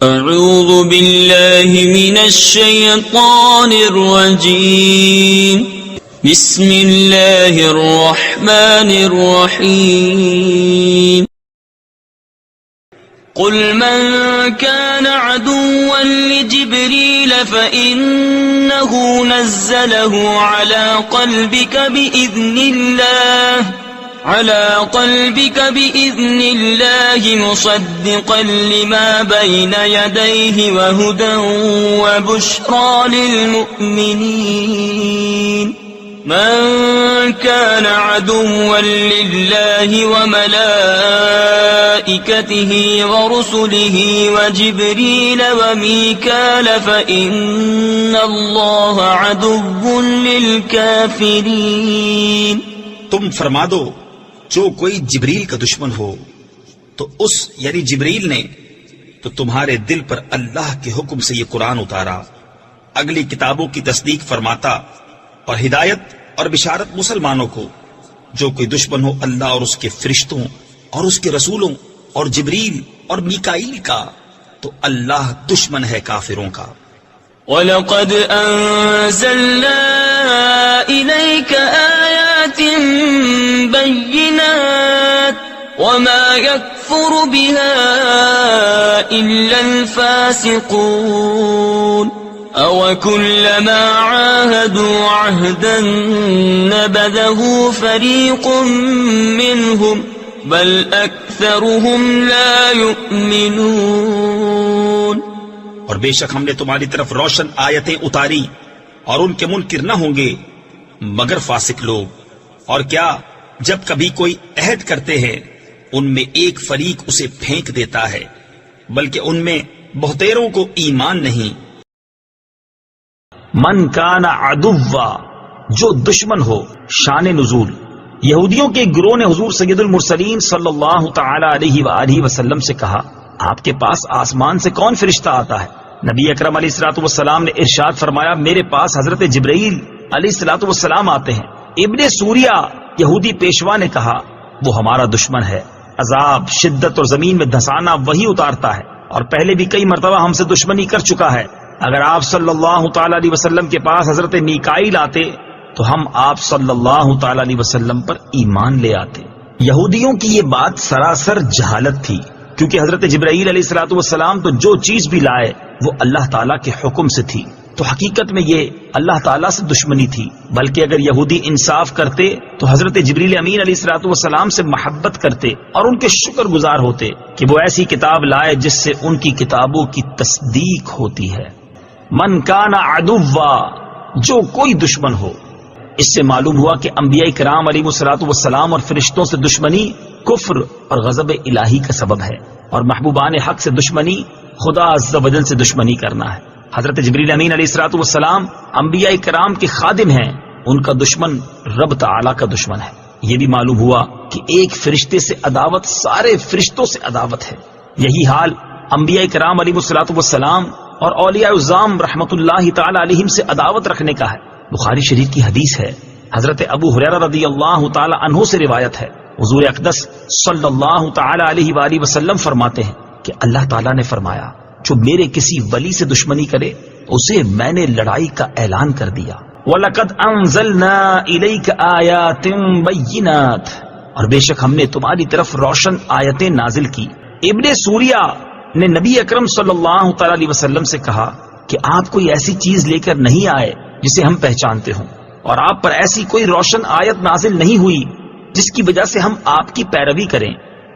اعوذ باللہ من الشیطان الرجیم بسم اللہ الرحمن الرحیم قل من كان عدوا لجبريل فإنه نزله على قلبك بإذن الله مصدقا لما بين يديه وهدى وبشرى للمؤمنين من كان عدوا لله وملائكته ورسله وجبريل وميكال فإن الله عدو للكافرين۔ تم فرما دو جو کوئی جبریل کا دشمن ہو تو اس یعنی جبریل نے تو تمہارے دل پر اللہ کے حکم سے یہ قرآن اتارا، اگلی کتابوں کی تصدیق فرماتا اور ہدایت اور بشارت مسلمانوں کو۔ جو کوئی دشمن ہو اللہ اور اس کے فرشتوں اور اس کے رسولوں اور جبریل اور میکائیل کا تو اللہ دشمن ہے کافروں کا۔ وَلَقَدْ أَنزَلْنَا إِلَيْكَ آيَاتٍ بَيِّنَاتٍ وَمَا يَكْفُرُ بِهَا إِلَّا الْفَاسِقُونَ أَوَكُلَّمَا عَاهَدُوا عَهْدًا نَبَذَهُ فَرِيقٌ مِّنْهُمْ بَلْ أَكْثَرُهُمْ لَا يُؤْمِنُونَ۔ اور بے شک ہم نے تمہاری طرف روشن آیتیں اتاری اور ان کے منکر نہ ہوں گے مگر فاسق لوگ۔ اور کیا جب کبھی کوئی عہد کرتے ہیں ان میں ایک فریق اسے پھینک دیتا ہے بلکہ ان میں بہتیروں کو ایمان نہیں۔ من کان عدوا، جو دشمن ہو۔ شان نزول، یہودیوں کے گروہ نے حضور سید المرسلین صلی اللہ تعالی علیہ وآلہ وسلم سے کہا آپ کے پاس آسمان سے کون فرشتہ آتا ہے؟ نبی اکرم علیہ الصلوۃ والسلام نے ارشاد فرمایا میرے پاس حضرت جبرائیل علیہ الصلوۃ والسلام آتے ہیں۔ ابن سوریہ یہودی پیشوا نے کہا وہ ہمارا دشمن ہے، عذاب، شدت اور زمین میں دھسانا وہی اتارتا ہے، اور پہلے بھی کئی مرتبہ ہم سے دشمنی کر چکا ہے۔ اگر آپ صلی اللہ تعالی علیہ وسلم کے پاس حضرت میکائیل آتے تو ہم آپ صلی اللہ تعالی علیہ وسلم پر ایمان لے آتے۔ یہودیوں کی یہ بات سراسر جہالت تھی، کیونکہ حضرت جبرائیل علیہ الصلوۃ والسلام تو جو چیز بھی لائے وہ اللہ تعالیٰ کے حکم سے تھی، تو حقیقت میں یہ اللہ تعالیٰ سے دشمنی تھی۔ بلکہ اگر یہودی انصاف کرتے تو حضرت جبریل امین علیہ الصلوۃ والسلام سے محبت کرتے اور ان کے شکر گزار ہوتے کہ وہ ایسی کتاب لائے جس سے ان کی کتابوں کی تصدیق ہوتی ہے۔ من کان عدوا، جو کوئی دشمن ہو۔ اس سے معلوم ہوا کہ انبیاء کرام علیہ الصلوۃ والسلام اور فرشتوں سے دشمنی کفر اور غضب الہی کا سبب ہے، اور محبوبان حق سے دشمنی خدا عز و جل سے دشمنی کرنا ہے۔ حضرت جبریل امین علیہ الصلوۃ والسلام انبیاء کرام کے خادم ہیں، ان کا دشمن رب تعالی کا دشمن ہے۔ یہ بھی معلوم ہوا کہ ایک فرشتے سے عداوت سارے فرشتوں سے عداوت ہے۔ یہی حال انبیاء کرام علیہ الصلوۃ والسلام اور اولیاء العظام رحمۃ اللہ تعالی علیہم سے عداوت رکھنے کا ہے۔ بخاری شریف کی حدیث ہے، حضرت ابو ہریرہ رضی اللہ تعالی عنہ سے روایت ہے، حضور اقدس صلی اللہ تعالی علیہ وآلہ وسلم فرماتے ہیں کہ اللہ تعالیٰ نے فرمایا جو میرے کسی ولی سے دشمنی کرے اسے میں نے لڑائی کا اعلان کر دیا۔ وَلَقَدْ أَنزَلْنَا إِلَيْكَ آيَاتٍ بَيِّنَاتٍ، اور بے شک ہم نے تمہاری طرف روشن آیتیں نازل کی۔ ابن سوریہ نے نبی اکرم صلی اللہ تعالی علیہ وسلم سے کہا کہ آپ کوئی ایسی چیز لے کر نہیں آئے جسے ہم پہچانتے ہوں، اور آپ پر ایسی کوئی روشن آیت نازل نہیں ہوئی جس کی وجہ سے ہم آپ کی پیروی کریں۔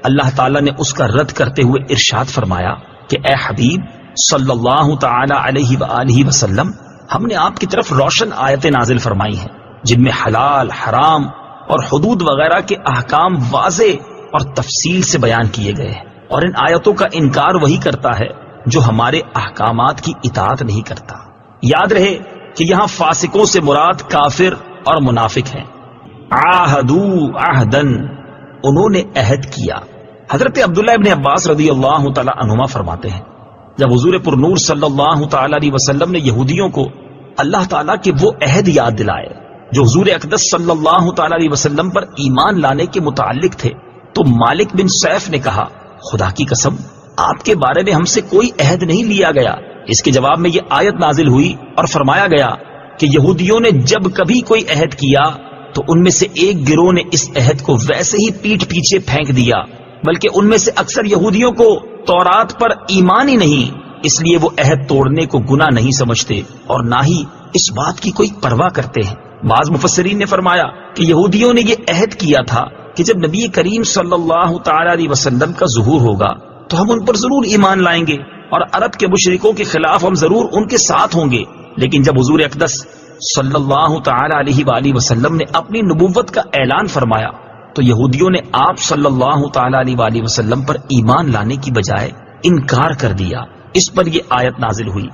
اللہ تعالیٰ نے اس کا رد کرتے ہوئے ارشاد فرمایا کہ اے حبیب صلی اللہ تعالی علیہ وآلہ وسلم، ہم نے آپ کی طرف روشن آیتیں نازل فرمائی ہیں جن میں حلال، حرام اور حدود وغیرہ کے احکام واضح اور تفصیل سے بیان کیے گئے ہیں، اور ان آیتوں کا انکار وہی کرتا ہے جو ہمارے احکامات کی اطاعت نہیں کرتا۔ یاد رہے کہ یہاں فاسقوں سے مراد کافر اور منافق ہیں۔ عاہدو عہدن، انہوں نے عہد کیا۔ حضرت عبداللہ ابن عباس رضی اللہ تعالی عنہما فرماتے ہیں جب حضور پر نور صلی اللہ تعالی علیہ وسلم نے یہودیوں کو اللہ تعالیٰ کے وہ عہد یاد دلائے جو حضور اقدس صلی اللہ تعالی علیہ وسلم پر ایمان لانے کے متعلق تھے، تو مالک بن سیف نے کہا خدا کی قسم آپ کے بارے میں ہم سے کوئی عہد نہیں لیا گیا۔ اس کے جواب میں یہ آیت نازل ہوئی اور فرمایا گیا کہ یہودیوں نے جب کبھی کوئی عہد کیا تو ان میں سے ایک گروہ نے اس عہد کو ویسے ہی پیٹھ پیچھے پھینک دیا، بلکہ ان میں سے اکثر یہودیوں کو تورات پر ایمان ہی نہیں، اس لیے وہ عہد توڑنے کو گناہ نہیں سمجھتے اور نہ ہی اس بات کی کوئی پرواہ کرتے ہیں۔ بعض مفسرین نے فرمایا کہ یہودیوں نے یہ عہد کیا تھا کہ جب نبی کریم صلی اللہ تعالی علیہ وسلم کا ظہور ہوگا تو ہم ان پر ضرور ایمان لائیں گے اور عرب کے مشرکوں کے خلاف ہم ضرور ان کے ساتھ ہوں گے۔ لیکن جب حضور اقدس صلی اللہ تعالی علیہ وآلہ وسلم نے اپنی نبوت کا اعلان فرمایا تو یہودیوں نے آپ صلی اللہ تعالی علیہ وآلہ وسلم پر ایمان لانے کی بجائے انکار کر دیا۔ اس پر یہ آیت نازل ہوئی۔